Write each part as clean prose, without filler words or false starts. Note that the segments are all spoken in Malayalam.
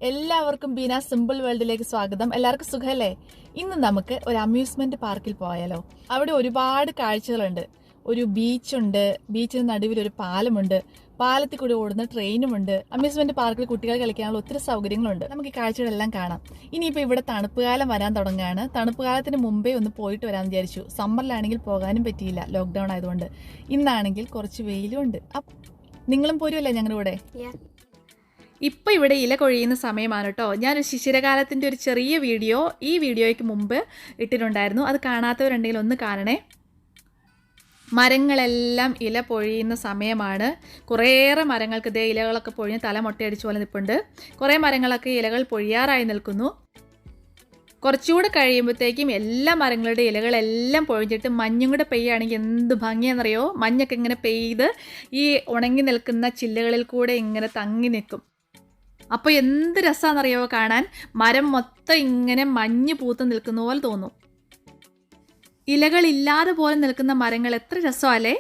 എല്ലാവർക്കും ബീന സിമ്പിൾ വേൾഡിലേക്ക് സ്വാഗതം. എല്ലാവർക്കും സുഖമല്ലേ? ഇന്ന് നമുക്ക് ഒരു അമ്യൂസ്മെന്റ് പാർക്കിൽ പോയാലോ? അവിടെ ഒരുപാട് കാഴ്ചകളുണ്ട്. ഒരു ബീച്ചുണ്ട്, ബീച്ചിന് നടുവിൽ ഒരു പാലമുണ്ട്, പാലത്തിൽ കൂടി ഓടുന്ന ട്രെയിനുമുണ്ട്. അമ്യൂസ്മെന്റ് പാർക്കിൽ കുട്ടികൾ കളിക്കാനുള്ള ഒത്തിരി സൗകര്യങ്ങളുണ്ട്. നമുക്ക് ഈ കാഴ്ചകളെല്ലാം കാണാം. ഇനിയിപ്പോൾ ഇവിടെ തണുപ്പ് കാലം വരാൻ തുടങ്ങുകയാണ്. തണുപ്പ് കാലത്തിന് മുമ്പേ ഒന്ന് പോയിട്ട് വരാമെന്ന് വിചാരിച്ചു. സമ്മറിലാണെങ്കിൽ പോകാനും പറ്റിയില്ല, ലോക്ക്ഡൌൺ ആയതുകൊണ്ട്. ഇന്നാണെങ്കിൽ കുറച്ച് വെയിലും ഉണ്ട്. നിങ്ങളും പോരുമല്ലേ ഞങ്ങളുടെ കൂടെ? ഇപ്പം ഇവിടെ ഇല കൊഴിയുന്ന സമയമാണ് കേട്ടോ. ഞാനൊരു ശിശിരകാലത്തിൻ്റെ ഒരു ചെറിയ വീഡിയോ ഈ വീഡിയോയ്ക്ക് മുമ്പ് ഇട്ടിട്ടുണ്ടായിരുന്നു. അത് കാണാത്തവരുണ്ടെങ്കിൽ ഒന്ന് കാണണേ. മരങ്ങളെല്ലാം ഇല പൊഴിയുന്ന സമയമാണ്. കുറേയേറെ മരങ്ങൾക്ക് ഇതേ ഇലകളൊക്കെ പൊഴിഞ്ഞ് തല മൊട്ടയടിച്ച പോലെ നിൽപ്പുണ്ട്. കുറേ മരങ്ങളൊക്കെ ഇലകൾ പൊഴിയാറായി നിൽക്കുന്നു. കുറച്ചുകൂടെ കഴിയുമ്പോഴത്തേക്കും എല്ലാ മരങ്ങളുടെ ഇലകളെല്ലാം പൊഴിഞ്ഞിട്ട് മഞ്ഞും കൂടെ പെയ്യുകയാണെങ്കിൽ എന്ത് ഭംഗിയാണെന്നറിയോ? മഞ്ഞൊക്കെ ഇങ്ങനെ പെയ്ത് ഈ ഉണങ്ങി നിൽക്കുന്ന ചില്ലകളിൽ കൂടെ ഇങ്ങനെ തങ്ങി നിൽക്കും. അപ്പോൾ എന്ത് രസമാണെന്നറിയോ കാണാൻ? മരം മൊത്തം ഇങ്ങനെ മഞ്ഞ് പൂത്ത് നിൽക്കുന്ന പോലെ തോന്നും. ഇലകളില്ലാതെ പോലെ നിൽക്കുന്ന മരങ്ങൾ എത്ര രസമല്ലേ?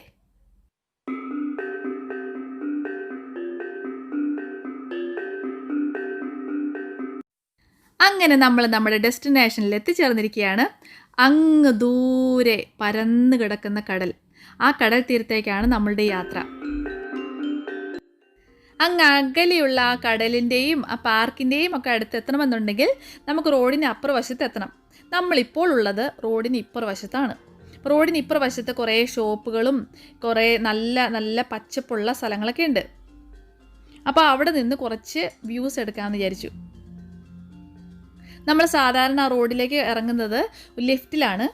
അങ്ങനെ നമ്മൾ നമ്മുടെ ഡെസ്റ്റിനേഷനിൽ എത്തിച്ചേർന്നിരിക്കുകയാണ്. അങ്ങ് ദൂരെ പരന്നു കിടക്കുന്ന കടൽ. ആ കടൽ തീരത്തേക്കാണ് നമ്മളുടെ യാത്ര. അങ്ങ് അകലെയുള്ള ആ കടലിൻ്റെയും ആ പാർക്കിൻ്റെയും ഒക്കെ അടുത്ത് എത്തണമെന്നുണ്ടെങ്കിൽ നമുക്ക് റോഡിന് അപ്പുറവശത്ത് എത്തണം. നമ്മളിപ്പോൾ ഉള്ളത് റോഡിന് ഇപ്പുറവശത്താണ്. റോഡിന് ഇപ്പുറവശത്ത് കുറേ ഷോപ്പുകളും കുറേ നല്ല നല്ല പച്ചപ്പുള്ള സ്ഥലങ്ങളൊക്കെ ഉണ്ട്. അപ്പോൾ അവിടെ നിന്ന് കുറച്ച് വ്യൂസ് എടുക്കാമെന്ന് വിചാരിച്ചു. നമ്മൾ സാധാരണ റോഡിലേക്ക് ഇറങ്ങുന്നത് ലിഫ്റ്റിലാണ്.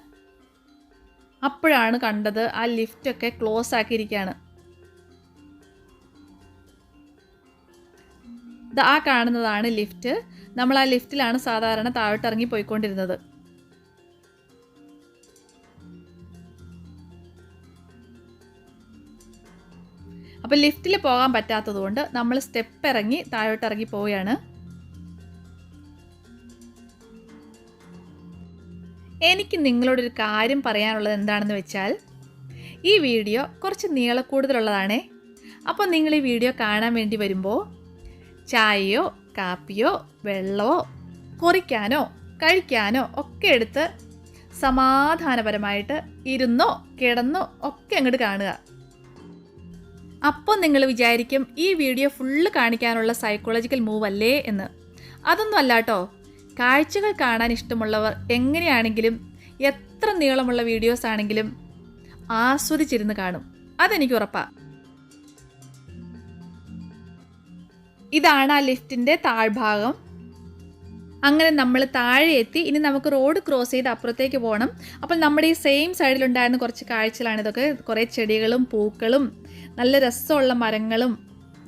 അപ്പോഴാണ് കണ്ടത് ആ ലിഫ്റ്റൊക്കെ ക്ലോസ് ആക്കിയിരിക്കുകയാണ്. ആ കാണുന്നതാണ് ലിഫ്റ്റ്. നമ്മൾ ആ ലിഫ്റ്റിലാണ് സാധാരണ താഴോട്ടിറങ്ങി പോയിക്കൊണ്ടിരുന്നത്. അപ്പോൾ ലിഫ്റ്റിൽ പോകാൻ പറ്റാത്തതുകൊണ്ട് നമ്മൾ സ്റ്റെപ്പ് ഇറങ്ങി താഴോട്ടിറങ്ങി പോവുകയാണ്. എനിക്ക് നിങ്ങളോടൊരു കാര്യം പറയാനുള്ളത് എന്താണെന്ന് വെച്ചാൽ, ഈ വീഡിയോ കുറച്ച് നീളക്കൂടുതലുള്ളതാണേ. അപ്പോൾ നിങ്ങൾ ഈ വീഡിയോ കാണാൻ വേണ്ടി വരുമ്പോൾ ചായയോ കാപ്പിയോ വെള്ളമോ കുറിക്കാനോ കഴിക്കാനോ ഒക്കെ എടുത്ത് സമാധാനപരമായിട്ട് ഇരുന്നോ കിടന്നോ ഒക്കെ അങ്ങോട്ട് കാണുക. അപ്പോൾ നിങ്ങൾ വിചാരിക്കും ഈ വീഡിയോ ഫുള്ള് കാണിക്കാനുള്ള സൈക്കോളജിക്കൽ മൂവ് അല്ലേ എന്ന്. അതൊന്നും അല്ല കേട്ടോ. കാഴ്ചകൾ കാണാൻ ഇഷ്ടമുള്ളവർ എങ്ങനെയാണെങ്കിലും എത്ര നീളമുള്ള വീഡിയോസ് ആണെങ്കിലും ആസ്വദിച്ചിരുന്ന് കാണും. അതെനിക്ക് ഉറപ്പാണ്. ഇതാണ് ആ ലിഫ്റ്റിൻ്റെ താഴ്ഭാഗം. അങ്ങനെ നമ്മൾ താഴെ എത്തി. ഇനി നമുക്ക് റോഡ് ക്രോസ് ചെയ്ത് അപ്പുറത്തേക്ക് പോകണം. അപ്പോൾ നമ്മുടെ ഈ സെയിം സൈഡിലുണ്ടായിരുന്ന കുറച്ച് കാഴ്ചകളാണ് ഇതൊക്കെ. കുറേ ചെടികളും പൂക്കളും നല്ല രസമുള്ള മരങ്ങളും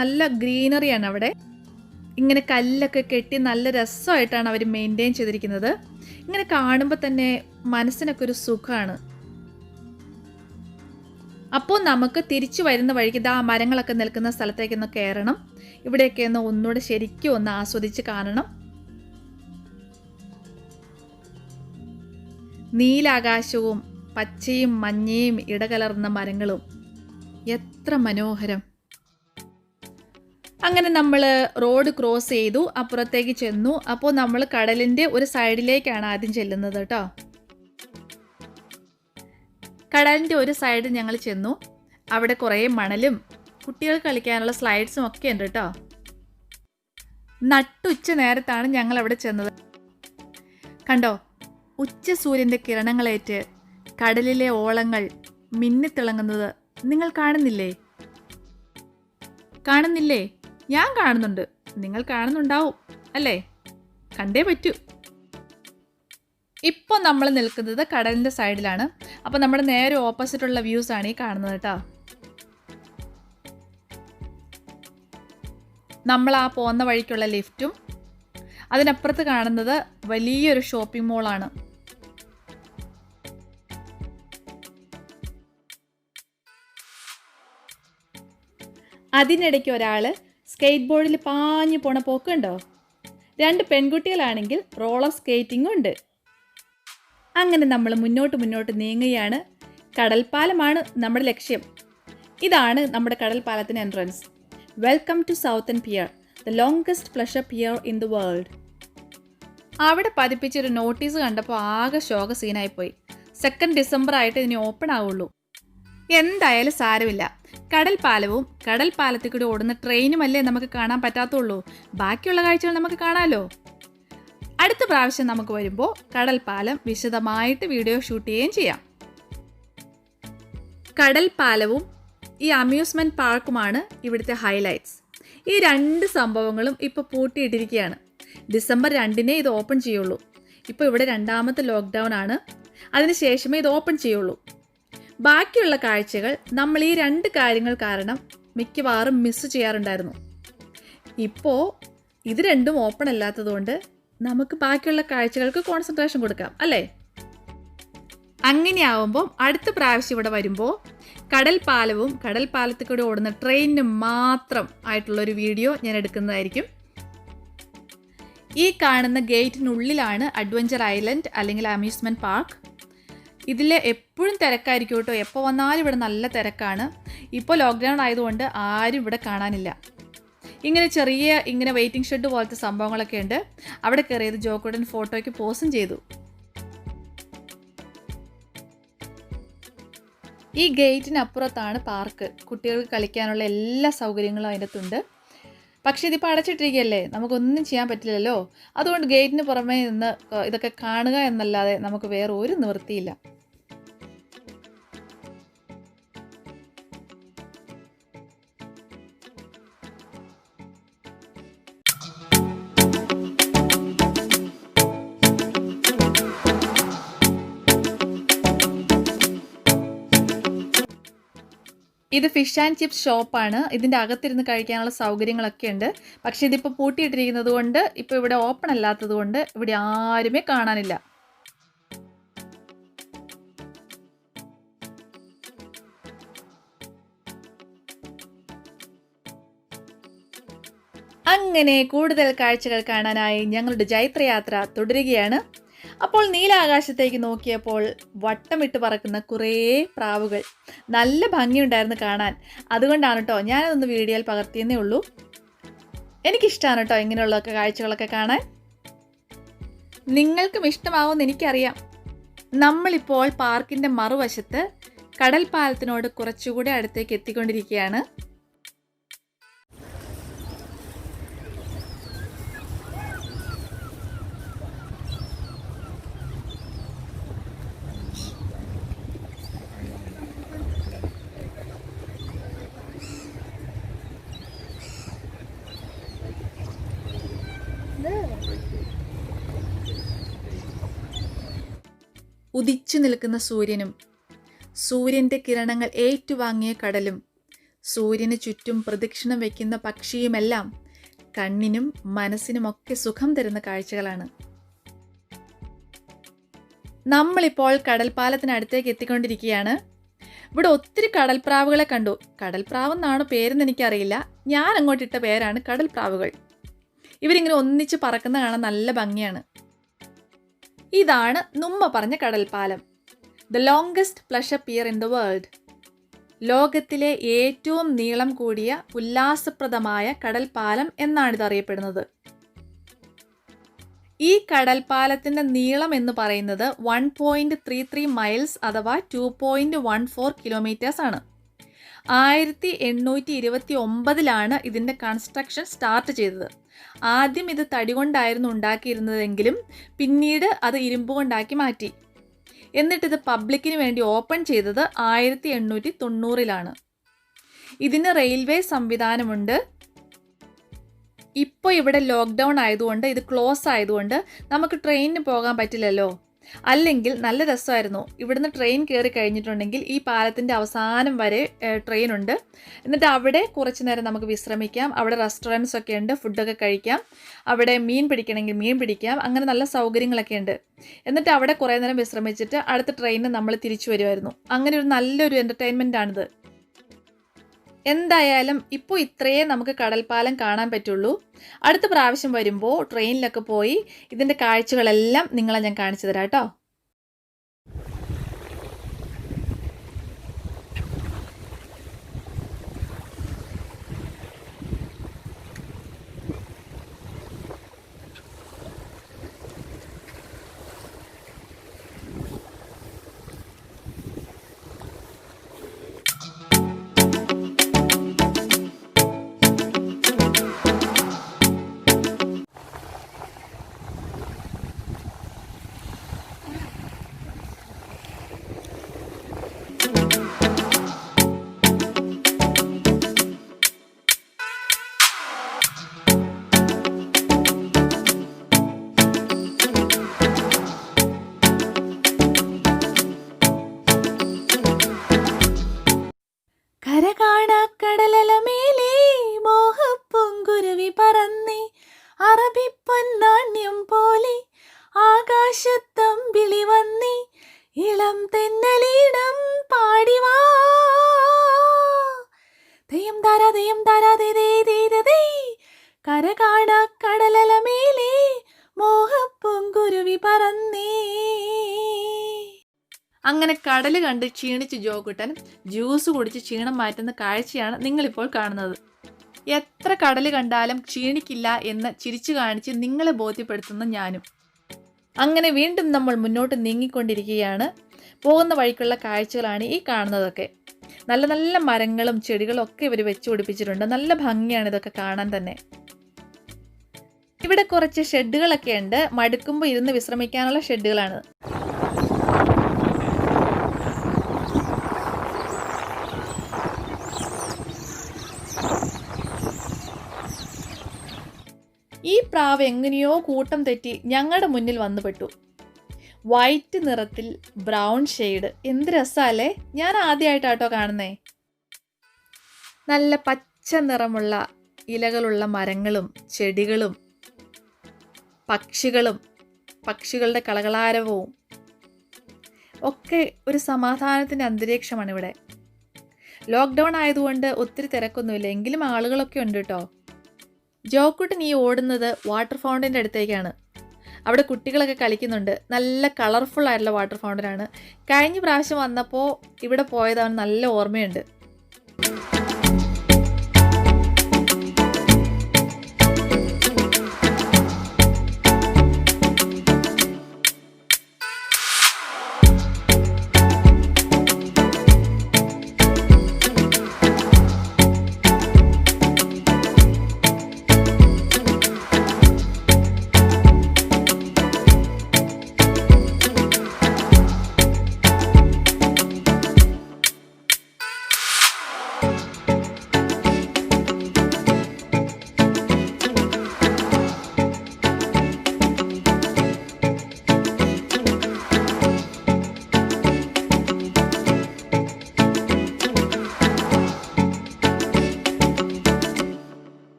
നല്ല ഗ്രീനറിയാണ് അവിടെ. ഇങ്ങനെ കല്ലൊക്കെ കെട്ടി നല്ല രസമായിട്ടാണ് അവർ മെയിൻറ്റെയിൻ ചെയ്തിരിക്കുന്നത്. ഇങ്ങനെ കാണുമ്പോൾ തന്നെ മനസ്സിനൊക്കെ ഒരു സുഖമാണ്. അപ്പോൾ നമുക്ക് തിരിച്ചു വരുന്ന വഴിക്ക് ഇതാ മരങ്ങളൊക്കെ നിൽക്കുന്ന സ്ഥലത്തേക്കൊന്ന് കയറണം. ഇവിടെയൊക്കെ ഒന്ന് ഒന്നുകൂടെ ശരിക്കും ഒന്ന് ആസ്വദിച്ച് കാണണം. നീലാകാശവും പച്ചയും മഞ്ഞയും ഇടകലർന്ന മരങ്ങളും എത്ര മനോഹരം. അങ്ങനെ നമ്മൾ റോഡ് ക്രോസ് ചെയ്തു, അപ്പുറത്തേക്ക് ചെന്നു. അപ്പോൾ നമ്മൾ കടലിൻ്റെ ഒരു സൈഡിലേക്കാണ് ആദ്യം ചെല്ലുന്നത് കേട്ടോ. കടലിൻ്റെ ഒരു സൈഡ് ഞങ്ങൾ ചെന്നു. അവിടെ കുറേ മണലും കുട്ടികൾ കളിക്കാനുള്ള സ്ലൈഡ്സും ഒക്കെ ഉണ്ട് കേട്ടോ. നട്ടുച്ച നേരത്താണ് ഞങ്ങൾ അവിടെ ചെന്നത്. കണ്ടോ, ഉച്ച സൂര്യൻ്റെ കിരണങ്ങളേറ്റ് കടലിലെ ഓളങ്ങൾ മിന്നിത്തിളങ്ങുന്നത് നിങ്ങൾ കാണുന്നില്ലേ? കാണുന്നില്ലേ? ഞാൻ കാണുന്നുണ്ട്, നിങ്ങൾ കാണുന്നുണ്ടാവും അല്ലേ? കണ്ടേ പറ്റൂ. ഇപ്പോൾ നമ്മൾ നിൽക്കുന്നത് കടലിൻ്റെ സൈഡിലാണ്. അപ്പോൾ നമ്മുടെ നേരെ ഓപ്പോസിറ്റുള്ള വ്യൂസാണ് ഈ കാണുന്നത് കേട്ടോ. നമ്മൾ ആ പോകുന്ന വഴിക്കുള്ള ലിഫ്റ്റും അതിനപ്പുറത്ത് കാണുന്നത് വലിയൊരു ഷോപ്പിംഗ് മോളാണ്. അതിനിടയ്ക്ക് ഒരാൾ സ്കേറ്റ് ബോർഡിൽ പാഞ്ഞു പോണ പോക്കുണ്ടോ? 2 പെൺകുട്ടികളാണെങ്കിൽ റോളർ സ്കേറ്റിംഗും ഉണ്ട്. അങ്ങനെ നമ്മൾ മുന്നോട്ട് നീങ്ങുകയാണ്. കടൽപ്പാലമാണ് നമ്മുടെ ലക്ഷ്യം. ഇതാണ് നമ്മുടെ കടൽപ്പാലത്തിന് entrance. Welcome to southend Pier. The longest pleasure pier in the world. അവിടെ പതിപ്പിച്ചൊരു നോട്ടീസ് കണ്ടപ്പോൾ ആകെ ശോക സീനായിപ്പോയി. 2 ഡിസംബർ ആയിട്ട് ഇതിന് ഓപ്പൺ ആവുള്ളൂ. എന്തായാലും സാരമില്ല. കടൽപ്പാലവും കടൽപ്പാലത്തിൽ കൂടി ഓടുന്ന ട്രെയിനുമല്ലേ നമുക്ക് കാണാൻ പറ്റാത്തുള്ളൂ. ബാക്കിയുള്ള കാഴ്ചകൾ നമുക്ക് കാണാമല്ലോ. അടുത്ത പ്രാവശ്യം നമുക്ക് വരുമ്പോൾ കടൽപ്പാലം വിശദമായിട്ട് വീഡിയോ ഷൂട്ട് ചെയ്യുകയും ചെയ്യാം. കടൽപ്പാലവും ഈ അമ്യൂസ്മെൻറ്റ് പാർക്കുമാണ് ഇവിടുത്തെ ഹൈലൈറ്റ്സ്. ഈ 2 സംഭവങ്ങളും ഇപ്പോൾ പൂട്ടിയിട്ടിരിക്കുകയാണ്. ഡിസംബർ 2 ഇത് ഓപ്പൺ ചെയ്യുള്ളൂ. ഇപ്പോൾ ഇവിടെ 2ാമത്തെ ലോക്ക്ഡൗൺ ആണ്. അതിനുശേഷമേ ഇത് ഓപ്പൺ ചെയ്യുള്ളൂ. ബാക്കിയുള്ള കാഴ്ചകൾ നമ്മൾ ഈ 2 കാര്യങ്ങൾ കാരണം മിക്കവാറും മിസ് ചെയ്യാറുണ്ടായിരുന്നു. ഇപ്പോൾ ഇത് രണ്ടും ഓപ്പൺ അല്ലാത്തതുകൊണ്ട് നമുക്ക് ബാക്കിയുള്ള കാഴ്ചകൾക്ക് കോൺസെൻട്രേഷൻ കൊടുക്കാം, അല്ലേ? അങ്ങനെയാവുമ്പം അടുത്ത പ്രാവശ്യം ഇവിടെ വരുമ്പോൾ കടൽപ്പാലവും കടൽപ്പാലത്തിൽ കൂടി ഓടുന്ന ട്രെയിനിന് മാത്രം ആയിട്ടുള്ളൊരു വീഡിയോ ഞാൻ എടുക്കുന്നതായിരിക്കും. ഈ കാണുന്ന ഗേറ്റിനുള്ളിലാണ് അഡ്വഞ്ചർ ഐലൻഡ് അല്ലെങ്കിൽ അമ്യൂസ്മെൻറ്റ് പാർക്ക്. ഇതിൽ എപ്പോഴും തിരക്കായിരിക്കും കേട്ടോ. എപ്പോൾ വന്നാലും ഇവിടെ നല്ല തിരക്കാണ്. ഇപ്പോൾ ലോക്ക്ഡൗൺ ആയതുകൊണ്ട് ആരും ഇവിടെ കാണാനില്ല. ഇങ്ങനെ ചെറിയ വെയിറ്റിംഗ് ഷെഡ് പോലത്തെ സംഭവങ്ങളൊക്കെ ഉണ്ട്. അവിടെ കയറിയത് ജോക്കുടൻ ഫോട്ടോയ്ക്ക് പോസും ചെയ്തു. ഈ ഗേറ്റിനപ്പുറത്താണ് പാർക്ക്. കുട്ടികൾക്ക് കളിക്കാനുള്ള എല്ലാ സൗകര്യങ്ങളും അതിനകത്തുണ്ട്. പക്ഷേ ഇതിപ്പോൾ അടച്ചിട്ടിരിക്കുകയല്ലേ, നമുക്കൊന്നും ചെയ്യാൻ പറ്റില്ലല്ലോ. അതുകൊണ്ട് ഗേറ്റിന് പുറമേ നിന്ന് ഇതൊക്കെ കാണുക എന്നല്ലാതെ നമുക്ക് വേറെ ഒരു നിവൃത്തിയില്ല. ഇത് ഫിഷ് ആൻഡ് ചിപ്സ് ഷോപ്പാണ്. ഇതിൻ്റെ അകത്തിരുന്ന് കഴിക്കാനുള്ള സൗകര്യങ്ങളൊക്കെ ഉണ്ട്. പക്ഷേ ഇതിപ്പോൾ പൂട്ടിയിട്ടിരിക്കുന്നത് കൊണ്ട്, ഇപ്പോൾ ഇവിടെ ഓപ്പൺ അല്ലാത്തത് കൊണ്ട് ഇവിടെ ആരുമേ കാണാനില്ല. അങ്ങനെ കൂടുതൽ കാഴ്ചകൾ കാണാനായി ഞങ്ങളുടെ ജൈത്രയാത്ര തുടരുകയാണ്. അപ്പോൾ നീലാകാശത്തേക്ക് നോക്കിയപ്പോൾ വട്ടമിട്ട് പറക്കുന്ന കുറേ പ്രാവുകൾ. നല്ല ഭംഗിയുണ്ടായിരുന്നു കാണാൻ. അതുകൊണ്ടാണ് കേട്ടോ ഞാനതൊന്ന് വീഡിയോയിൽ പകർത്തിയെന്നേ ഉള്ളൂ. എനിക്കിഷ്ടമാണ് കേട്ടോ ഇങ്ങനെയുള്ള കാഴ്ചകളൊക്കെ കാണാൻ. നിങ്ങൾക്കും ഇഷ്ടമാവുമെന്ന് എനിക്കറിയാം. നമ്മളിപ്പോൾ പാർക്കിൻ്റെ മറുവശത്ത് കടൽപ്പാലത്തിനോട് കുറച്ചുകൂടെ അടുത്തേക്ക് എത്തിക്കൊണ്ടിരിക്കുകയാണ്. ഉദിച്ചു നിൽക്കുന്ന സൂര്യനും സൂര്യൻ്റെ കിരണങ്ങൾ ഏറ്റുവാങ്ങിയ കടലും സൂര്യന് ചുറ്റും പ്രദക്ഷിണം വയ്ക്കുന്ന പക്ഷിയുമെല്ലാം കണ്ണിനും മനസ്സിനുമൊക്കെ സുഖം തരുന്ന കാഴ്ചകളാണ്. നമ്മളിപ്പോൾ കടൽപ്പാലത്തിനടുത്തേക്ക് എത്തിക്കൊണ്ടിരിക്കുകയാണ്. ഇവിടെ ഒത്തിരി കടൽപ്രാവുകളെ കണ്ടു. കടൽപ്രാവെന്നാണ് പേരെന്ന് എനിക്കറിയില്ല. ഞാൻ അങ്ങോട്ടിട്ട പേരാണ് കടൽപ്രാവുകൾ. ഇവരിങ്ങനെ ഒന്നിച്ച് പറക്കുന്ന കാണാൻ നല്ല ഭംഗിയാണ്. ഇതാണ് നുമ്മ പറഞ്ഞ കടൽപ്പാലം. The longest pleasure pier in the world. ലോകത്തിലെ ഏറ്റവും നീളം കൂടിയ ഉല്ലാസപ്രദമായ കടൽപ്പാലം എന്നാണിത് അറിയപ്പെടുന്നത്. ഈ കടൽപ്പാലത്തിൻ്റെ നീളം എന്ന് പറയുന്നത് 1.33 മൈൽസ് അഥവാ 2.14 കിലോമീറ്റേഴ്സ് ആണ്. 1829 ഇതിൻ്റെ കൺസ്ട്രക്ഷൻ സ്റ്റാർട്ട് ചെയ്തത്. ആദ്യം ഇത് തടി കൊണ്ടായിരുന്നു ഉണ്ടാക്കിയിരുന്നതെങ്കിലും പിന്നീട് അത് ഇരുമ്പ് കൊണ്ടാക്കി മാറ്റി. എന്നിട്ടിത് പബ്ലിക്കിന് വേണ്ടി ഓപ്പൺ ചെയ്തത് 1890 ഇതിന് റെയിൽവേ സംവിധാനമുണ്ട്. ഇപ്പോൾ ഇവിടെ ലോക്ക്ഡൗൺ ആയതുകൊണ്ട്, ഇത് ക്ലോസ് ആയതുകൊണ്ട് നമുക്ക് ട്രെയിനിന് പോകാൻ പറ്റില്ലല്ലോ. അല്ലെങ്കിൽ നല്ല രസമായിരുന്നു. ഇവിടുന്ന് ട്രെയിൻ കയറി കഴിഞ്ഞിട്ടുണ്ടെങ്കിൽ ഈ പാലത്തിൻ്റെ അവസാനം വരെ ട്രെയിനുണ്ട്. എന്നിട്ട് അവിടെ കുറച്ച് നേരം നമുക്ക് വിശ്രമിക്കാം. അവിടെ റെസ്റ്റോറൻറ്റ്സ് ഒക്കെ ഉണ്ട്, ഫുഡൊക്കെ കഴിക്കാം. അവിടെ മീൻ പിടിക്കണമെങ്കിൽ മീൻ പിടിക്കാം. അങ്ങനെ നല്ല സൗകര്യങ്ങളൊക്കെ ഉണ്ട്. എന്നിട്ട് അവിടെ കുറേ നേരം വിശ്രമിച്ചിട്ട് അടുത്ത ട്രെയിനിന് നമ്മൾ തിരിച്ചു വരുമായിരുന്നു. അങ്ങനെ ഒരു നല്ലൊരു എൻ്റർടൈൻമെൻ്റ് ആണിത്. എന്തായാലും ഇപ്പോൾ ഇത്രയേ നമുക്ക് കടൽപ്പാലം കാണാൻ പറ്റുള്ളൂ. അടുത്ത പ്രാവശ്യം വരുമ്പോൾ ട്രെയിനിലൊക്കെ പോയി ഇതിൻ്റെ കാഴ്ചകളെല്ലാം നിങ്ങളെ ഞാൻ കാണിച്ചു തരാം കേട്ടോ. കടലലമേലേ മോഹപ്പൂങ്കുരുവി പറന്നേ അറബിപ്പൊന്നാണ്യം പോലെ ആകാശത്തമ്പിളി വന്നേ ഇളം തെന്നലീണം പാടിവാ ദയം താരാ ദേ കര കാണാ കടലലമേലേ മോഹപ്പൂങ്കുരുവി പറന്നേ. അങ്ങനെ കടൽ കണ്ട് ക്ഷീണിച്ച് ജോക്കുട്ടൻ ജ്യൂസ് കുടിച്ച് ക്ഷീണം മാറ്റുന്ന കാഴ്ചയാണ് നിങ്ങളിപ്പോൾ കാണുന്നത്. എത്ര കടൽ കണ്ടാലും ക്ഷീണിക്കില്ല എന്ന് ചിരിച്ചു കാണിച്ച് നിങ്ങളെ ബോധ്യപ്പെടുത്തുന്ന ഞാനും. അങ്ങനെ വീണ്ടും നമ്മൾ മുന്നോട്ട് നീങ്ങിക്കൊണ്ടിരിക്കുകയാണ്. പോകുന്ന വഴിക്കുള്ള കാഴ്ചകളാണ് ഈ കാണുന്നതൊക്കെ. നല്ല നല്ല മരങ്ങളും ചെടികളും ഒക്കെ ഇവർ വെച്ച് പിടിപ്പിച്ചിട്ടുണ്ട്. നല്ല ഭംഗിയാണ് ഇതൊക്കെ കാണാൻ തന്നെ. ഇവിടെ കുറച്ച് ഷെഡുകളൊക്കെ ഉണ്ട്. മടുക്കുമ്പോൾ ഇരുന്ന് വിശ്രമിക്കാനുള്ള ഷെഡുകളാണ്. ഈ പ്രാവ് എങ്ങനെയോ കൂട്ടം തെറ്റി ഞങ്ങളുടെ മുന്നിൽ വന്നു പെട്ടു. വൈറ്റ് നിറത്തിൽ ബ്രൗൺ ഷെയ്ഡ്. എന്ത് രസമല്ലേ! ഞാൻ ആദ്യമായിട്ടാട്ടോ കാണുന്നേ. നല്ല പച്ച നിറമുള്ള ഇലകളുള്ള മരങ്ങളും ചെടികളും പക്ഷികളും പക്ഷികളുടെ കളകളാരവവും ഒക്കെ ഒരു സമാധാനത്തിൻ്റെ അന്തരീക്ഷമാണ് ഇവിടെ. ലോക്ക്ഡൗൺ ആയതുകൊണ്ട് ഒത്തിരി തിരക്കൊന്നുമില്ല, എങ്കിലും ആളുകളൊക്കെ ഉണ്ട് കേട്ടോ. ജോക്കുട്ടൻ ഈ ഓടുന്നത് വാട്ടർ ഫൗണ്ടൻ്റെ അടുത്തേക്കാണ്. അവിടെ കുട്ടികളൊക്കെ കളിക്കുന്നുണ്ട്. നല്ല കളർഫുൾ ആയിട്ടുള്ള വാട്ടർ ഫൗണ്ടനാണ്. കഴിഞ്ഞ പ്രാവശ്യം വന്നപ്പോൾ ഇവിടെ പോയതാണ്, നല്ല ഓർമ്മയുണ്ട്.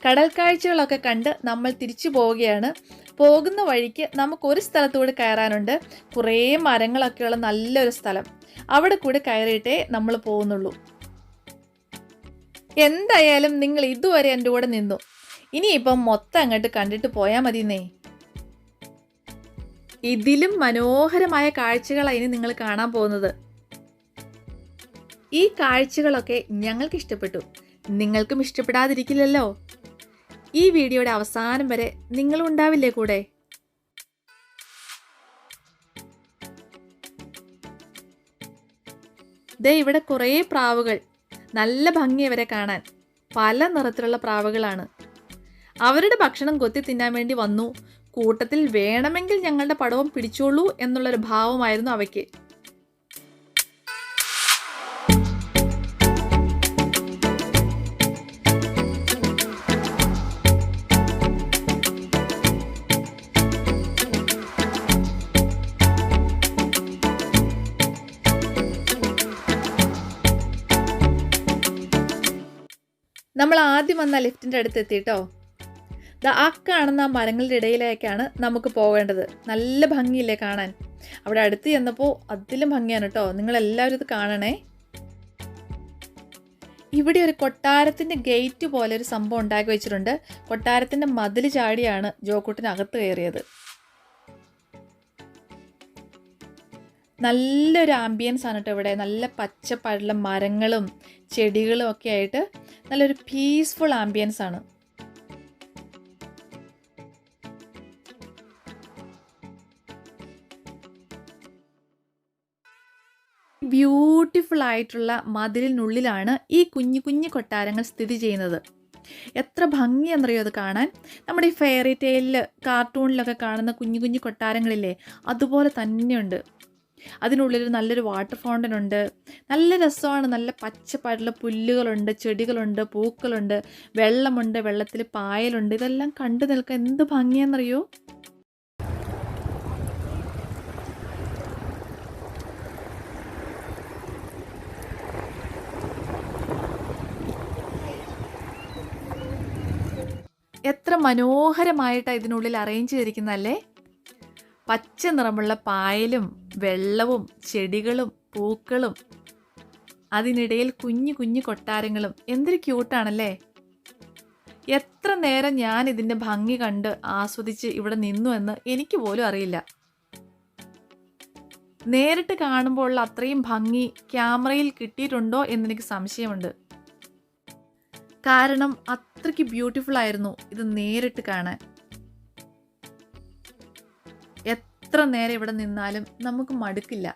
കടൽ കാഴ്ചകളൊക്കെ കണ്ട് നമ്മൾ തിരിച്ചു പോവുകയാണ്. പോകുന്ന വഴിക്ക് നമുക്കൊരു സ്ഥലത്തൂടെ കയറാനുണ്ട്. കുറേ മരങ്ങളൊക്കെയുള്ള നല്ലൊരു സ്ഥലം. അവിടെ കൂടെ കയറിയിട്ടേ നമ്മൾ പോകുന്നുള്ളൂ. എന്തായാലും നിങ്ങൾ ഇതുവരെ എൻ്റെ കൂടെ നിന്നു. ഇനിയിപ്പം മൊത്തം അങ്ങോട്ട് കണ്ടിട്ട് പോയാൽ മതിയെന്നേ. ഇതിലും മനോഹരമായ കാഴ്ചകളാണ് ഇനി നിങ്ങൾ കാണാൻ പോകുന്നത്. ഈ കാഴ്ചകളൊക്കെ ഞങ്ങൾക്ക് ഇഷ്ടപ്പെട്ടു. നിങ്ങൾക്കും ഇഷ്ടപ്പെടാതിരിക്കില്ലല്ലോ. ഈ വീഡിയോയുടെ അവസാനം വരെ നിങ്ങളും ഉണ്ടാവില്ലേ കൂടെ? ദേ ഇവിടെ കുറേ പ്രാവുകൾ. നല്ല ഭംഗി അവരെ കാണാൻ. പല നിറത്തിലുള്ള പ്രാവുകളാണ്. അവരുടെ ഭക്ഷണം കൊത്തി തിന്നാൻ വേണ്ടി വന്നു. കൂട്ടത്തിൽ വേണമെങ്കിൽ ഞങ്ങളുടെ പടവും പിടിച്ചോളൂ എന്നുള്ളൊരു ഭാവമായിരുന്നു അവയ്ക്ക്. നമ്മൾ ആദ്യം വന്ന ലിഫ്റ്റിൻ്റെ അടുത്ത് എത്തിയിട്ടോ. ആ കാണുന്ന മരങ്ങളുടെ ഇടയിലേക്കാണ് നമുക്ക് പോകേണ്ടത്. നല്ല ഭംഗിയില്ലേ കാണാൻ. അവിടെ അടുത്ത് ചെന്നപ്പോൾ അതിലും ഭംഗിയാണ് കേട്ടോ. നിങ്ങളെല്ലാവരും ഇത് കാണണേ. ഇവിടെ ഒരു കൊട്ടാരത്തിൻ്റെ ഗേറ്റ് പോലെ ഒരു സംഭവം ഉണ്ടാക്കി വെച്ചിട്ടുണ്ട്. കൊട്ടാരത്തിൻ്റെ മതിൽ ചാടിയാണ് ജോക്കുട്ടിനകത്ത് കയറിയത്. നല്ലൊരു ആംബിയൻസ് ആണ് കേട്ടോ ഇവിടെ. നല്ല പച്ചപ്പാടുള്ള മരങ്ങളും ചെടികളും ഒക്കെ ആയിട്ട് നല്ലൊരു പീസ്ഫുൾ ആംബിയൻസ് ആണ്. ബ്യൂട്ടിഫുൾ ആയിട്ടുള്ള മതിലിനുള്ളിലാണ് ഈ കുഞ്ഞു കുഞ്ഞു കൊട്ടാരങ്ങൾ സ്ഥിതി ചെയ്യുന്നത്. എത്ര ഭംഗിയെന്നറിയോ അത് കാണാൻ. നമ്മുടെ ഈ ഫെയറി ടെയിലിൽ കാർട്ടൂണിലൊക്കെ കാണുന്ന കുഞ്ഞു കുഞ്ഞു കൊട്ടാരങ്ങളില്ലേ, അതുപോലെ തന്നെയുണ്ട്. അതിനുള്ളിൽ നല്ലൊരു വാട്ടർ ഫൗണ്ടൻ ഉണ്ട്. നല്ല രസമാണ്. നല്ല പച്ചപ്പായിട്ടുള്ള പുല്ലുകളുണ്ട്, ചെടികളുണ്ട്, പൂക്കളുണ്ട്, വെള്ളമുണ്ട്, വെള്ളത്തിൽ പായലുണ്ട്. ഇതെല്ലാം കണ്ടു നിൽക്കാൻ എന്ത് ഭംഗിയെന്നറിയോ. എത്ര മനോഹരമായിട്ടാണ് ഇതിനുള്ളിൽ അറേഞ്ച് ചെയ്തിരിക്കുന്നതല്ലേ. പച്ച നിറമുള്ള പായലും വെള്ളവും ചെടികളും പൂക്കളും അതിനിടയിൽ കുഞ്ഞു കുഞ്ഞു കൊട്ടാരങ്ങളും. എന്തൊരു ക്യൂട്ടാണല്ലേ. എത്ര നേരം ഞാൻ ഇതിൻ്റെ ഭംഗി കണ്ട് ആസ്വദിച്ച് ഇവിടെ നിന്നു എന്ന് എനിക്ക് പോലും അറിയില്ല. നേരിട്ട് കാണുമ്പോൾ ഉള്ള അത്രയും ഭംഗി ക്യാമറയിൽ കിട്ടിയിട്ടുണ്ടോ എന്നെനിക്ക് സംശയമുണ്ട്. കാരണം അത്രയ്ക്ക് ബ്യൂട്ടിഫുൾ ആയിരുന്നു ഇത് നേരിട്ട് കാണാൻ. എത്ര നേരം ഇവിടെ നിന്നാലും നമുക്ക് മടുക്കില്ല.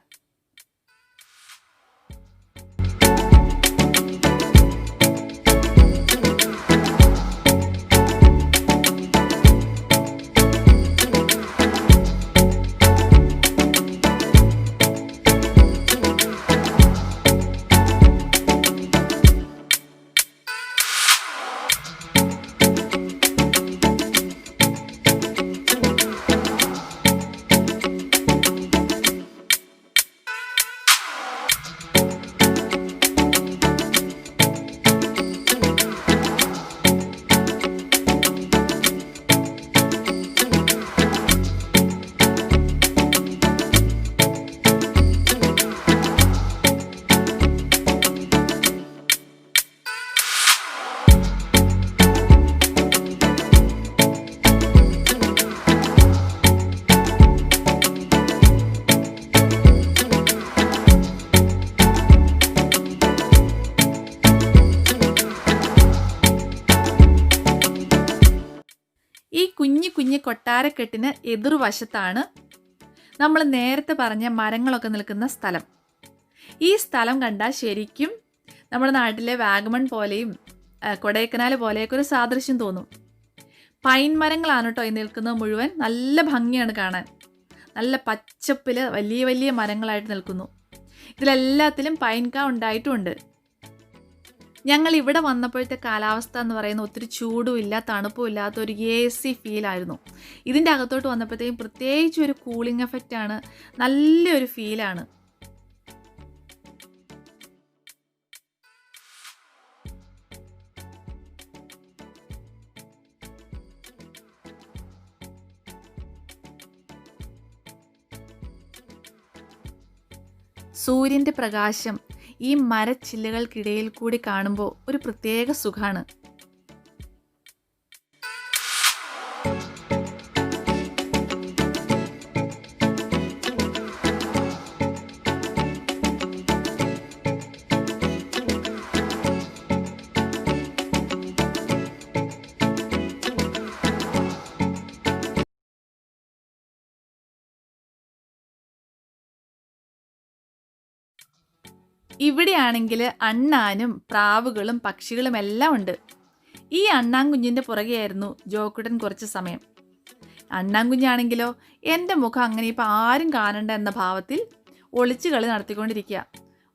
കുഞ്ഞു കുഞ്ഞു കൊട്ടാരക്കെട്ടിന് എതിർവശത്താണ് നമ്മൾ നേരത്തെ പറഞ്ഞ മരങ്ങളൊക്കെ നിൽക്കുന്ന സ്ഥലം. ഈ സ്ഥലം കണ്ടാൽ ശരിക്കും നമ്മുടെ നാട്ടിലെ വാഗമൺ പോലെയും കൊടൈക്കനാൽ പോലെയൊക്കെ ഒരു സാദൃശ്യം തോന്നും. പൈൻ മരങ്ങളാണ് കേട്ടോ ഈ നിൽക്കുന്നത് മുഴുവൻ. നല്ല ഭംഗിയാണ് കാണാൻ. നല്ല പച്ചപ്പിൽ വലിയ വലിയ മരങ്ങളായിട്ട് നിൽക്കുന്നു. ഇതിലെല്ലാത്തിലും പൈൻകാ ഉണ്ടായിട്ടുമുണ്ട്. ഞങ്ങൾ ഇവിടെ വന്നപ്പോഴത്തെ കാലാവസ്ഥ എന്ന് പറയുന്ന ഒത്തിരി ചൂടും ഇല്ല തണുപ്പും ഇല്ലാത്ത ഒരു AC ഫീലായിരുന്നു. ഇതിൻ്റെ അകത്തോട്ട് വന്നപ്പോഴത്തേക്കും പ്രത്യേകിച്ച് ഒരു കൂളിംഗ് എഫക്റ്റാണ്. നല്ലൊരു ഫീലാണ്. സൂര്യൻ്റെ പ്രകാശം ഈ മരച്ചില്ലകൾക്കിടയിൽ കൂടി കാണുമ്പോൾ ഒരു പ്രത്യേക സുഖമാണ്. ഇവിടെയാണെങ്കിൽ അണ്ണാനും പ്രാവുകളും പക്ഷികളും എല്ലാം ഉണ്ട്. ഈ അണ്ണാൻ കുഞ്ഞിൻ്റെ പുറകെയായിരുന്നു ജോക്കുട്ടൻ കുറച്ച് സമയം. അണ്ണാൻകുഞ്ഞാണെങ്കിലോ എൻ്റെ മുഖം അങ്ങനെ ഇപ്പം ആരും കാണണ്ട എന്ന ഭാവത്തിൽ ഒളിച്ചു കളി നടത്തിക്കൊണ്ടിരിക്കുക.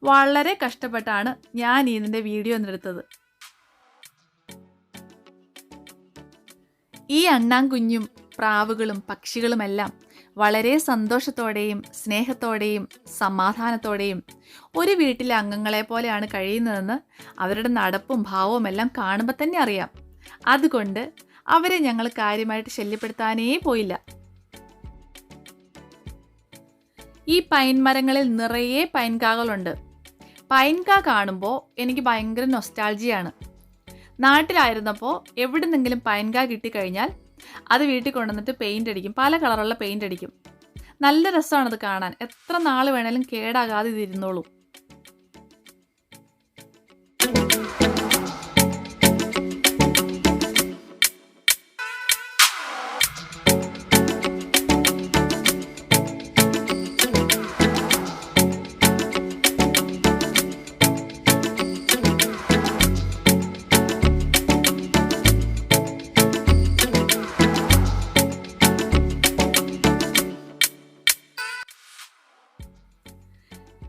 വളരെ കഷ്ടപ്പെട്ടാണ് ഞാൻ ഇതിൻ്റെ വീഡിയോ എന്നെടുത്തത്. ഈ അണ്ണാൻകുഞ്ഞും പ്രാവുകളും പക്ഷികളുമെല്ലാം വളരെ സന്തോഷത്തോടെയും സ്നേഹത്തോടെയും സമാധാനത്തോടെയും ഒരു വീട്ടിലെ അംഗങ്ങളെ പോലെയാണ് കഴിയുന്നതെന്ന് അവരുടെ നടപ്പും ഭാവവും എല്ലാം കാണുമ്പോൾ തന്നെ അറിയാം. അതുകൊണ്ട് അവരെ ഞങ്ങൾ കാര്യമായിട്ട് ശല്യപ്പെടുത്താനേ പോയില്ല. ഈ പൈൻ മരങ്ങളിൽ നിറയെ പൈൻകാകളുണ്ട്. പൈൻകാ കാണുമ്പോൾ എനിക്ക് ഭയങ്കര നൊസ്റ്റാൾജിയാണ്. നാട്ടിലായിരുന്നപ്പോൾ എവിടുന്നെങ്കിലും പൈൻകാ കിട്ടിക്കഴിഞ്ഞാൽ അത് വീട്ടിൽ കൊണ്ടുവന്നിട്ട് പെയിൻ്റ് അടിക്കും. പല കളറുള്ള പെയിൻ്റ് അടിക്കും. നല്ല രസമാണത് കാണാൻ. എത്ര നാൾ വേണേലും കേടാകാതെ ഇതിരുന്നോളൂ.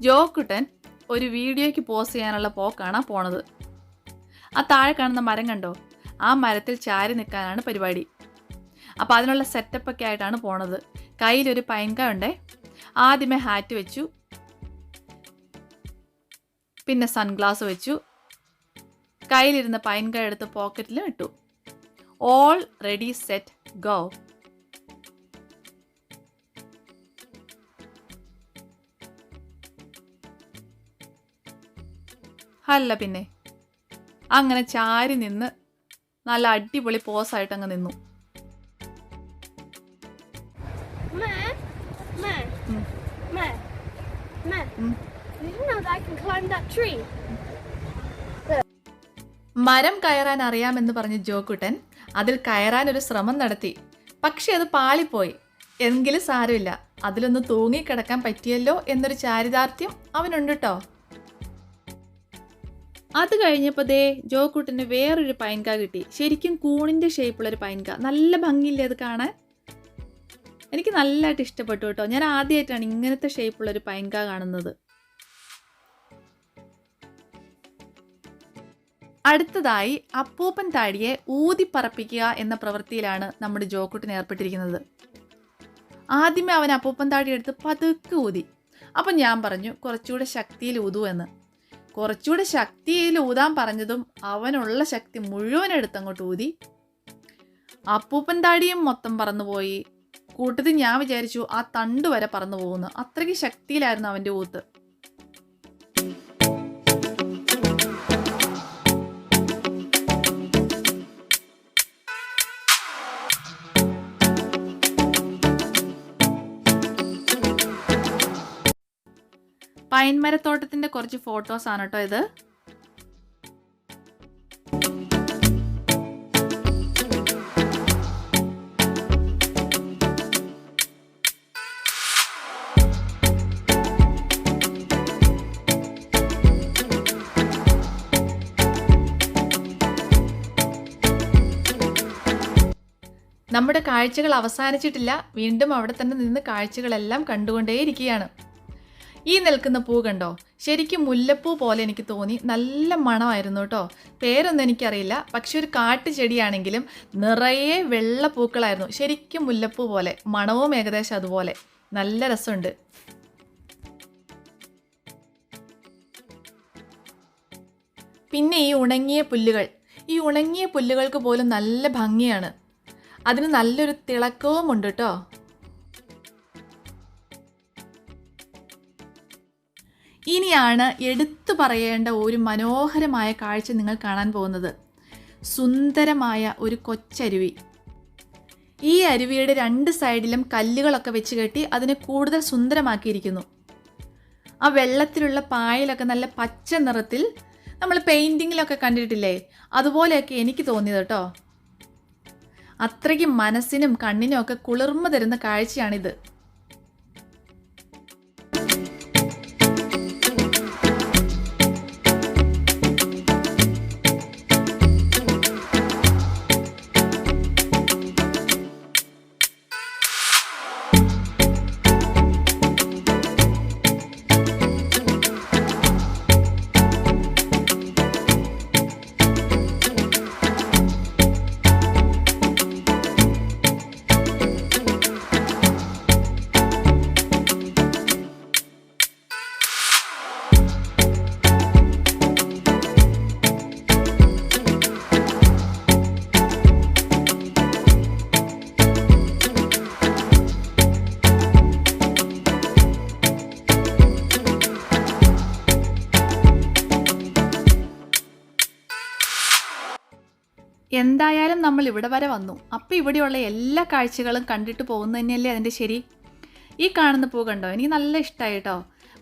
ജോക്കുട്ടൻ ഒരു വീഡിയോയ്ക്ക് പോസ്റ്റ് ചെയ്യാനുള്ള പോക്കാണ് പോണത്. ആ താഴെ കാണുന്ന മരം കണ്ടോ? ആ മരത്തിൽ ചാരി നിൽക്കാനാണ് പരിപാടി. അപ്പോൾ അതിനുള്ള സെറ്റപ്പൊക്കെ ആയിട്ടാണ് പോണത്. കയ്യിലൊരു പൈൻകായ ഉണ്ടേ. ആദ്യമേ ഹാറ്റ് വെച്ചു, പിന്നെ സൺഗ്ലാസ് വെച്ചു, കയ്യിലിരുന്ന പൈൻകായ എടുത്ത് പോക്കറ്റിൽ ഇട്ടു. All ready set go. അല്ല പിന്നെ അങ്ങനെ ചാരി നിന്ന് നല്ല അടിപൊളി പോസായിട്ട് അങ്ങ് നിന്നു. മരം കയറാൻ അറിയാമെന്ന് പറഞ്ഞ് ജോക്കുട്ടൻ അതിൽ കയറാൻ ഒരു ശ്രമം നടത്തി. പക്ഷെ അത് പാളിപ്പോയി. എങ്കിലും സാരമില്ല, അതിലൊന്ന് തൂങ്ങിക്കിടക്കാൻ പറ്റിയല്ലോ എന്നൊരു ചാരിതാർത്ഥ്യം അവനുണ്ട് കേട്ടോ. അത് കഴിഞ്ഞപ്പോൾ ദേ ജോക്കുട്ടന് വേറൊരു പൈൻകാ കിട്ടി. ശരിക്കും കൂണിൻ്റെ ഷേപ്പുള്ളൊരു പൈൻകാ. നല്ല ഭംഗിയില്ലേ അത് കാണാൻ? എനിക്ക് നല്ലതായിട്ട് ഇഷ്ടപ്പെട്ടു കേട്ടോ. ഞാൻ ആദ്യമായിട്ടാണ് ഇങ്ങനത്തെ ഷേപ്പുള്ളൊരു പൈൻകാ കാണുന്നത്. അടുത്തതായി അപ്പൂപ്പൻ താടിയെ ഊതിപ്പറപ്പിക്കുക എന്ന പ്രവൃത്തിയിലാണ് നമ്മുടെ ജോക്കുട്ടൻ ഏർപ്പെട്ടിരിക്കുന്നത്. ആദ്യമേ അവൻ അപ്പൂപ്പൻ താടി എടുത്ത് പതുക്കെ ഊതി. അപ്പം ഞാൻ പറഞ്ഞു കുറച്ചുകൂടെ ശക്തിയിൽ ഊതു എന്ന്. കുറച്ചുകൂടെ ശക്തിയിൽ ഊതാൻ പറഞ്ഞതും അവനുള്ള ശക്തി മുഴുവൻ എടുത്തങ്ങോട്ട് ഊതി. അപ്പൂപ്പൻ താടിയും മൊത്തം പറന്നുപോയി. കൂട്ടത്തിൽ ഞാൻ വിചാരിച്ചു ആ തണ്ട് വരെ പറന്നു പോകുന്നു. അത്രയ്ക്ക് ശക്തിയിലായിരുന്നു അവൻ്റെ ഊത്ത്. പൈൻമരത്തോട്ടത്തിൻ്റെ കുറച്ച് ഫോട്ടോസാണ് കേട്ടോ ഇത്. നമ്മുടെ കാഴ്ചകൾ അവസാനിച്ചിട്ടില്ല. വീണ്ടും അവിടെ തന്നെ നിന്ന് കാഴ്ചകളെല്ലാം കണ്ടുകൊണ്ടേയിരിക്കുകയാണ്. ഈ നിൽക്കുന്ന പൂ കണ്ടോ? ശരിക്കും മുല്ലപ്പൂ പോലെ എനിക്ക് തോന്നി. നല്ല മണമായിരുന്നു കേട്ടോ. പേരൊന്നും എനിക്കറിയില്ല. പക്ഷെ ഒരു കാട്ടുചെടിയാണെങ്കിലും നിറയെ വെള്ള പൂക്കളായിരുന്നു. ശരിക്കും മുല്ലപ്പൂ പോലെ. മണവും ഏകദേശം അതുപോലെ. നല്ല രസമുണ്ട്. പിന്നെ ഈ ഉണങ്ങിയ പുല്ലുകൾ. ഈ ഉണങ്ങിയ പുല്ലുകൾക്ക് പോലും നല്ല ഭംഗിയാണ്. അതിന് നല്ലൊരു തിളക്കവും ഉണ്ട് കേട്ടോ. ഇനിയാണ് എടുത്തു പറയേണ്ട ഒരു മനോഹരമായ കാഴ്ച നിങ്ങൾ കാണാൻ പോകുന്നത്. സുന്ദരമായ ഒരു കൊച്ചരുവി. ഈ അരുവിയുടെ രണ്ട് സൈഡിലും കല്ലുകളൊക്കെ വെച്ച് കെട്ടി അതിനെ കൂടുതൽ സുന്ദരമാക്കിയിരിക്കുന്നു. ആ വെള്ളത്തിലുള്ള പായലൊക്കെ നല്ല പച്ച നിറത്തിൽ നമ്മൾ പെയിൻറ്റിങ്ങിലൊക്കെ കണ്ടിട്ടില്ലേ, അതുപോലെയൊക്കെ എനിക്ക് തോന്നിയത് കേട്ടോ. അത്രയ്ക്ക് മനസ്സിനും കണ്ണിനും ഒക്കെ കുളിർമ തരുന്ന കാഴ്ചയാണിത്. എന്തായാലും നമ്മൾ ഇവിടെ വരെ വന്നു. അപ്പോൾ ഇവിടെയുള്ള എല്ലാ കാഴ്ചകളും കണ്ടിട്ട് പോകുന്നത് തന്നെയല്ലേ അതിൻ്റെ ശരി. ഈ കാണുന്ന പൂ കണ്ടോ, എനിക്ക് നല്ല ഇഷ്ടമായി കേട്ടോ.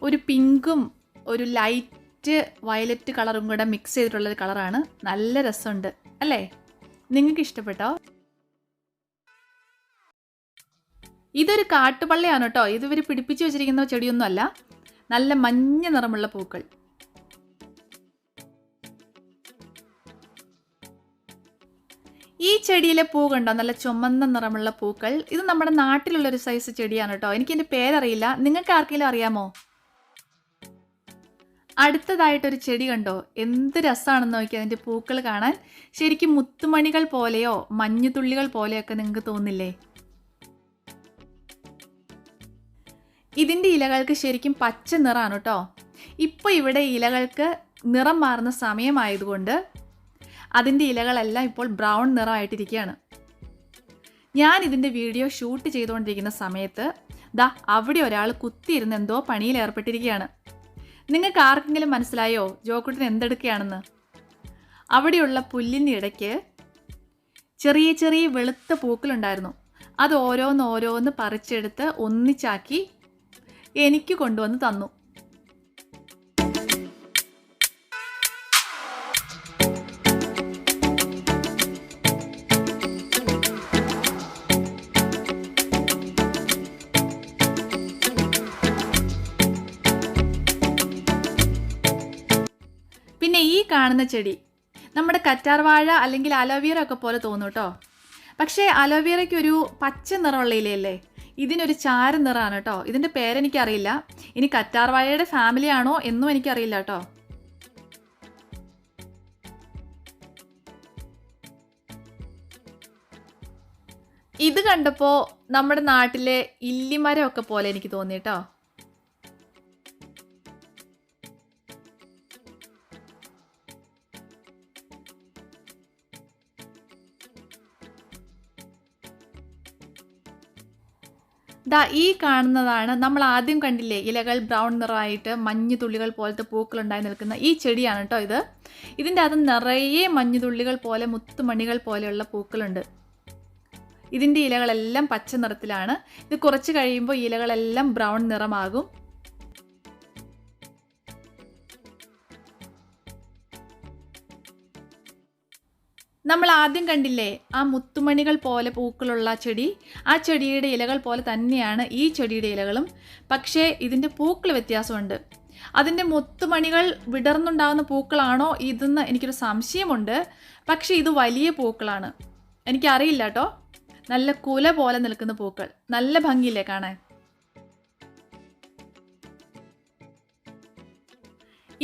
ഒരു പിങ്കും ഒരു ലൈറ്റ് വയലറ്റ് കളറും കൂടെ മിക്സ് ചെയ്തിട്ടുള്ളൊരു കളറാണ്. നല്ല രസമുണ്ട് അല്ലേ? നിങ്ങൾക്ക് ഇഷ്ടപ്പെട്ടോ? ഇതൊരു കാട്ടുപള്ളിയാണ് കേട്ടോ. ഇതുവരെ പിടിപ്പിച്ച് വെച്ചിരിക്കുന്ന ചെടിയൊന്നുമല്ല. നല്ല മഞ്ഞ നിറമുള്ള പൂക്കൾ. ഈ ചെടിയിലെ പൂ കണ്ടോ, നല്ല ചുമന്ന നിറമുള്ള പൂക്കൾ. ഇത് നമ്മുടെ നാട്ടിലുള്ളൊരു സൈസ് ചെടിയാണ് കേട്ടോ. എനിക്കെൻ്റെ പേരറിയില്ല, നിങ്ങൾക്ക് ആർക്കെങ്കിലും അറിയാമോ? അടുത്തതായിട്ടൊരു ചെടി കണ്ടോ, എന്ത് രസമാണെന്ന് നോക്കി അതിൻ്റെ പൂക്കൾ കാണാൻ. ശരിക്കും മുത്തുമണികൾ പോലെയോ മഞ്ഞുതുള്ളികൾ പോലെയൊക്കെ നിങ്ങൾക്ക് തോന്നില്ലേ? ഇതിൻ്റെ ഇലകൾക്ക് ശരിക്കും പച്ച നിറമാണ് കേട്ടോ. ഇപ്പോൾ ഇവിടെ ഇലകൾക്ക് നിറം മാറുന്ന സമയമായതുകൊണ്ട് അതിൻ്റെ ഇലകളെല്ലാം ഇപ്പോൾ ബ്രൗൺ നിറമായിട്ടിരിക്കുകയാണ്. ഞാൻ ഇതിൻ്റെ വീഡിയോ ഷൂട്ട് ചെയ്തുകൊണ്ടിരിക്കുന്ന സമയത്ത് ദാ അവിടെ ഒരാൾ കുത്തിയിരുന്ന് എന്തോ പണിയിൽ ഏർപ്പെട്ടിരിക്കുകയാണ്. നിങ്ങൾക്ക് ആർക്കെങ്കിലും മനസ്സിലായോ ജോക്കുട്ടൻ എന്തെടുക്കുകയാണെന്ന്? അവിടെയുള്ള പുല്ലിൻ്റെ ഇടയ്ക്ക് ചെറിയ ചെറിയ വെളുത്ത പൂക്കളുണ്ടായിരുന്നു. അത് ഓരോന്ന് പറിച്ചെടുത്ത് ഒന്നിച്ചാക്കി എനിക്ക് കൊണ്ടുവന്ന് തന്നു. പിന്നെ ഈ കാണുന്ന ചെടി നമ്മുടെ കറ്റാർവാഴ അല്ലെങ്കിൽ അലോവേറ ഒക്കെ പോലെ തോന്നും കേട്ടോ. പക്ഷേ അലോവേറയ്ക്ക് ഒരു പച്ച നിറമുള്ള ഇലയല്ലേ, ഇതിനൊരു ചാര നിറമാണ് കേട്ടോ. ഇതിൻ്റെ പേരെനിക്കറിയില്ല. ഇനി കറ്റാർവാഴയുടെ ഫാമിലി ആണോ എന്നും എനിക്കറിയില്ല കേട്ടോ. ഇത് കണ്ടപ്പോൾ നമ്മുടെ നാട്ടിലെ ഇല്ലിമരം ഒക്കെ പോലെ എനിക്ക് തോന്നി കേട്ടോ. ദാ ഈ കാണുന്നതാണ് നമ്മൾ ആദ്യം കണ്ടില്ലേ, ഇലകൾ ബ്രൗൺ നിറമായിട്ട് മഞ്ഞുതുള്ളികൾ പോലത്തെ പൂക്കളുണ്ടായി നിൽക്കുന്ന ഈ ചെടിയാണ് കേട്ടോ ഇത്. ഇതിൻ്റെ അകത്ത് നിറയെ മഞ്ഞുതുള്ളികൾ പോലെ മുത്തുമണികൾ പോലെയുള്ള പൂക്കളുണ്ട്. ഇതിൻ്റെ ഇലകളെല്ലാം പച്ച നിറത്തിലാണ്. ഇത് കുറച്ച് കഴിയുമ്പോൾ ഇലകളെല്ലാം ബ്രൗൺ നിറമാകും. നമ്മൾ ആദ്യം കണ്ടില്ലേ ആ മുത്തുമണികൾ പോലെ പൂക്കളുള്ള ചെടി, ആ ചെടിയുടെ ഇലകൾ പോലെ തന്നെയാണ് ഈ ചെടിയുടെ ഇലകളും. പക്ഷേ ഇതിൻ്റെ പൂക്കൾ വ്യത്യാസമുണ്ട്. അതിൻ്റെ മുത്തുമണികൾ വിടർന്നുണ്ടാകുന്ന പൂക്കളാണോ ഇതെന്ന് എനിക്കൊരു സംശയമുണ്ട്. പക്ഷേ ഇത് വലിയ പൂക്കളാണ്. എനിക്കറിയില്ല കേട്ടോ. നല്ല കുല പോലെ നിൽക്കുന്ന പൂക്കൾ, നല്ല ഭംഗിയില്ലേ കാണാൻ.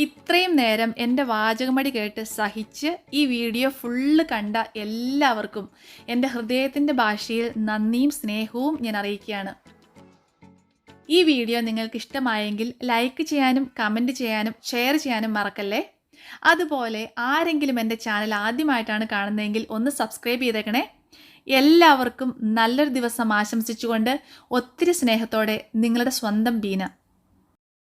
ഇത്രയും നേരം എൻ്റെ വാചകമടി കേട്ട് സഹിച്ച് ഈ വീഡിയോ ഫുള്ള് കണ്ട എല്ലാവർക്കും എൻ്റെ ഹൃദയത്തിൻ്റെ ഭാഷയിൽ നന്ദിയും സ്നേഹവും ഞാൻ അറിയിക്കുകയാണ്. ഈ വീഡിയോ നിങ്ങൾക്ക് ഇഷ്ടമായെങ്കിൽ ലൈക്ക് ചെയ്യാനും കമൻറ്റ് ചെയ്യാനും ഷെയർ ചെയ്യാനും മറക്കല്ലേ. അതുപോലെ ആരെങ്കിലും എൻ്റെ ചാനൽ ആദ്യമായിട്ടാണ് കാണുന്നതെങ്കിൽ ഒന്ന് സബ്സ്ക്രൈബ് ചെയ്തേക്കണേ. എല്ലാവർക്കും നല്ലൊരു ദിവസം ആശംസിച്ചുകൊണ്ട് ഒത്തിരി സ്നേഹത്തോടെ നിങ്ങളുടെ സ്വന്തം ബീന.